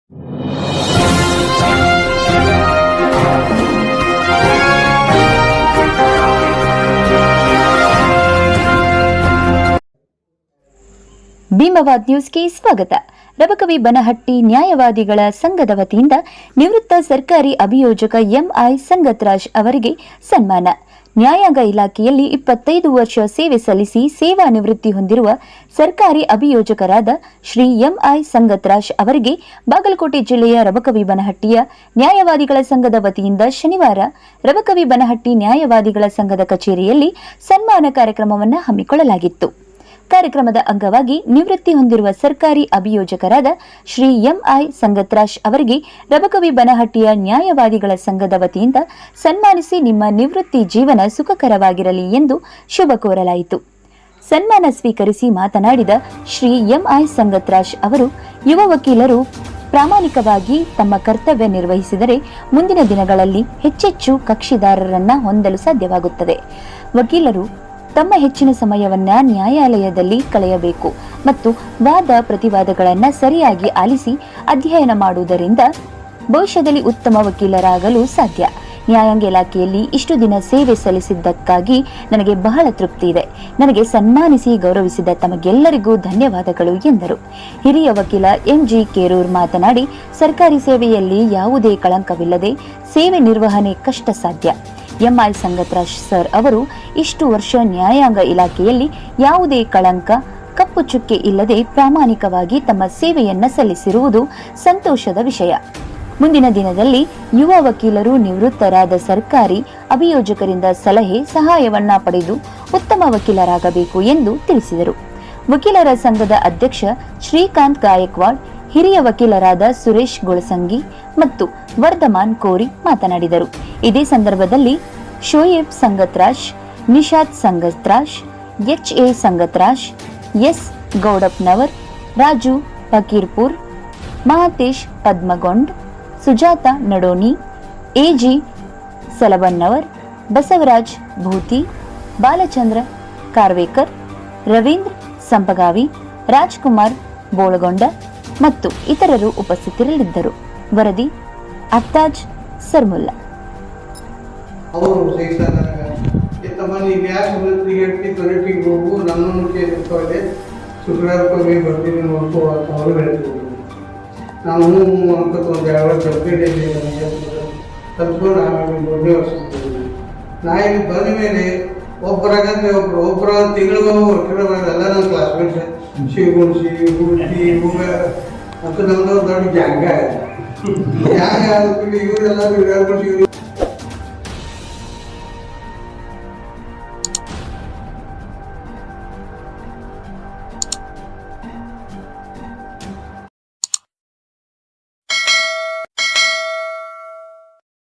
ಭೀಮವಾದ್ ನ್ಯೂಸ್ಗೆ ಸ್ವಾಗತ. ರಬಕವಿ ಬನಹಟ್ಟಿ ನ್ಯಾಯವಾದಿಗಳ ಸಂಘದ ವತಿಯಿಂದ ನಿವೃತ್ತ ಸರ್ಕಾರಿ ಅಭಿಯೋಜಕ ಎಂಐ ಸಂಗತ್ರಾಜ್ ಅವರಿಗೆ ಸನ್ಮಾನ. ನ್ಯಾಯಾಂಗ ಇಲಾಖೆಯಲ್ಲಿ 25 ವರ್ಷ ಸೇವೆ ಸಲ್ಲಿಸಿ ಸೇವಾ ನಿವೃತ್ತಿ ಹೊಂದಿರುವ ಸರ್ಕಾರಿ ಅಭಿಯೋಜಕರಾದ ಶ್ರೀ ಎಂಐ ಸಂಗತ್ರಾಜ್ ಅವರಿಗೆ ಬಾಗಲಕೋಟೆ ಜಿಲ್ಲೆಯ ರಬಕವಿ ಬನಹಟ್ಟಿಯ ನ್ಯಾಯವಾದಿಗಳ ಸಂಘದ ವತಿಯಿಂದ ಶನಿವಾರ ರಬಕವಿ ಬನಹಟ್ಟಿ ನ್ಯಾಯವಾದಿಗಳ ಸಂಘದ ಕಚೇರಿಯಲ್ಲಿ ಸನ್ಮಾನ ಕಾರ್ಯಕ್ರಮವನ್ನು ಹಮ್ಮಿಕೊಳ್ಳಲಾಗಿತ್ತು. ಕಾರ್ಯಕ್ರಮದ ಅಂಗವಾಗಿ ನಿವೃತ್ತಿ ಹೊಂದಿರುವ ಸರ್ಕಾರಿ ಅಭಿಯೋಜಕರಾದ ಶ್ರೀ ಎಂಐ ಸಂಗತ್ರಾಜ್ ಅವರಿಗೆ ರಬಕವಿ ಬನಹಟ್ಟಿಯ ನ್ಯಾಯವಾದಿಗಳ ಸಂಘದ ವತಿಯಿಂದ ಸನ್ಮಾನಿಸಿ ನಿಮ್ಮ ನಿವೃತ್ತಿ ಜೀವನ ಸುಖಕರವಾಗಿರಲಿ ಎಂದು ಶುಭ ಕೋರಲಾಯಿತು. ಸನ್ಮಾನ ಸ್ವೀಕರಿಸಿ ಮಾತನಾಡಿದ ಶ್ರೀ ಎಂಐ ಸಂಗತ್ರಾಜ್ ಅವರು, ಯುವ ವಕೀಲರು ಪ್ರಾಮಾಣಿಕವಾಗಿ ತಮ್ಮ ಕರ್ತವ್ಯ ನಿರ್ವಹಿಸಿದರೆ ಮುಂದಿನ ದಿನಗಳಲ್ಲಿ ಹೆಚ್ಚೆಚ್ಚು ಕಕ್ಷಿದಾರರನ್ನ ಹೊಂದಲು ಸಾಧ್ಯವಾಗುತ್ತದೆ. ವಕೀಲರು ತಮ್ಮ ಹೆಚ್ಚಿನ ಸಮಯವನ್ನ ನ್ಯಾಯಾಲಯದಲ್ಲಿ ಕಳೆಯಬೇಕು ಮತ್ತು ವಾದ ಪ್ರತಿವಾದಗಳನ್ನು ಸರಿಯಾಗಿ ಆಲಿಸಿ ಅಧ್ಯಯನ ಮಾಡುವುದರಿಂದ ಭವಿಷ್ಯದಲ್ಲಿ ಉತ್ತಮ ವಕೀಲರಾಗಲು ಸಾಧ್ಯ. ನ್ಯಾಯಾಂಗ ಇಲಾಖೆಯಲ್ಲಿ ಇಷ್ಟು ದಿನ ಸೇವೆ ಸಲ್ಲಿಸಿದ್ದಕ್ಕಾಗಿ ನನಗೆ ಬಹಳ ತೃಪ್ತಿ ಇದೆ. ನನಗೆ ಸನ್ಮಾನಿಸಿ ಗೌರವಿಸಿದ ತಮಗೆಲ್ಲರಿಗೂ ಧನ್ಯವಾದಗಳು ಎಂದರು. ಹಿರಿಯ ವಕೀಲ ಎಂಜಿ ಕೇರೂರ್ ಮಾತನಾಡಿ, ಸರ್ಕಾರಿ ಸೇವೆಯಲ್ಲಿ ಯಾವುದೇ ಕಳಂಕವಿಲ್ಲದೆ ಸೇವೆ ನಿರ್ವಹಣೆ ಕಷ್ಟ ಸಾಧ್ಯ. ಎಂಐ ಸಂಗತ್ರಾಜ್ ಸರ್ ಅವರು ಇಷ್ಟು ವರ್ಷ ನ್ಯಾಯಾಂಗ ಇಲಾಖೆಯಲ್ಲಿ ಯಾವುದೇ ಕಳಂಕ, ಕಪ್ಪು ಚುಕ್ಕೆ ಇಲ್ಲದೆ ಪ್ರಾಮಾಣಿಕವಾಗಿ ತಮ್ಮ ಸೇವೆಯನ್ನ ಸಲ್ಲಿಸಿರುವುದು ಸಂತೋಷದ ವಿಷಯ. ಮುಂದಿನ ದಿನದಲ್ಲಿ ಯುವ ವಕೀಲರು ನಿವೃತ್ತರಾದ ಸರ್ಕಾರಿ ಅಭಿಯೋಜಕರಿಂದ ಸಲಹೆ ಸಹಾಯವನ್ನ ಪಡೆದು ಉತ್ತಮ ವಕೀಲರಾಗಬೇಕು ಎಂದು ತಿಳಿಸಿದರು. ವಕೀಲರ ಸಂಘದ ಅಧ್ಯಕ್ಷ ಶ್ರೀಕಾಂತ್ ಗಾಯಕ್ವಾಡ್, ಹಿರಿಯ ವಕೀಲರಾದ ಸುರೇಶ್ ಗೊಳಸಂಗಿ ಮತ್ತು ವರ್ಧಮಾನ್ ಕೋರಿ ಮಾತನಾಡಿದರು. ಇದೇ ಸಂದರ್ಭದಲ್ಲಿ Shoaib Sangatraj, Nishad Sangatraj, H A Sangatraj, S Goudapnavar, Raju Fakirpur, Mahatesh Padmagond, Sujata Nadoni, A G Salabannavar, Basavaraj Bhuti, Balachandra Karvekar, Ravindra Sampagavi, Rajkumar Bolagonda ಮತ್ತು ಇತರರು ಉಪಸ್ಥಿತರಿದ್ದರು. ವರದಿ ಅಫ್ತಾಜ್ ಸರ್ಮುಲ್ಲಾ. ಅವರು ಹೋಗು ನನ್ನನ್ನು ಕೇಳಿಕೊಳ್ಳೆ ಶುಕ್ರವಾರಕ್ಕೊಮ್ಮೆ ಬರ್ತೀನಿ ನೋಡ್ಕೋ ಅಂತ ಅವರು ಹೇಳ್ತಿದ್ರು. ನಾನು ಅಂತ ಒಂದು 2 ವರ್ಷ ಕಂಪ್ಲೀಟ್ ಕಲ್ತ್ಕೊಂಡು ಆಮೇಲೆ 3ನೇ ವರ್ಷ ನಾ ಇಲ್ಲಿ ಬಂದ ಮೇಲೆ ಒಬ್ಬರಾಗಂದ್ರೆ ಒಬ್ಬರ ತಿಂಗಳಿಗೊಬ್ಬರು ಎಲ್ಲ ನನ್ನ ಕ್ಲಾಸ್ಮೇಟ್ಸ್ ಶಿವಗುಣಸಿ ಗುಡ್ತಿ ಹೂಗ ಅಂತ ನಮ್ದು ದೊಡ್ಡ ಗ್ಯಾಂಗ ಇವರೆಲ್ಲರೂ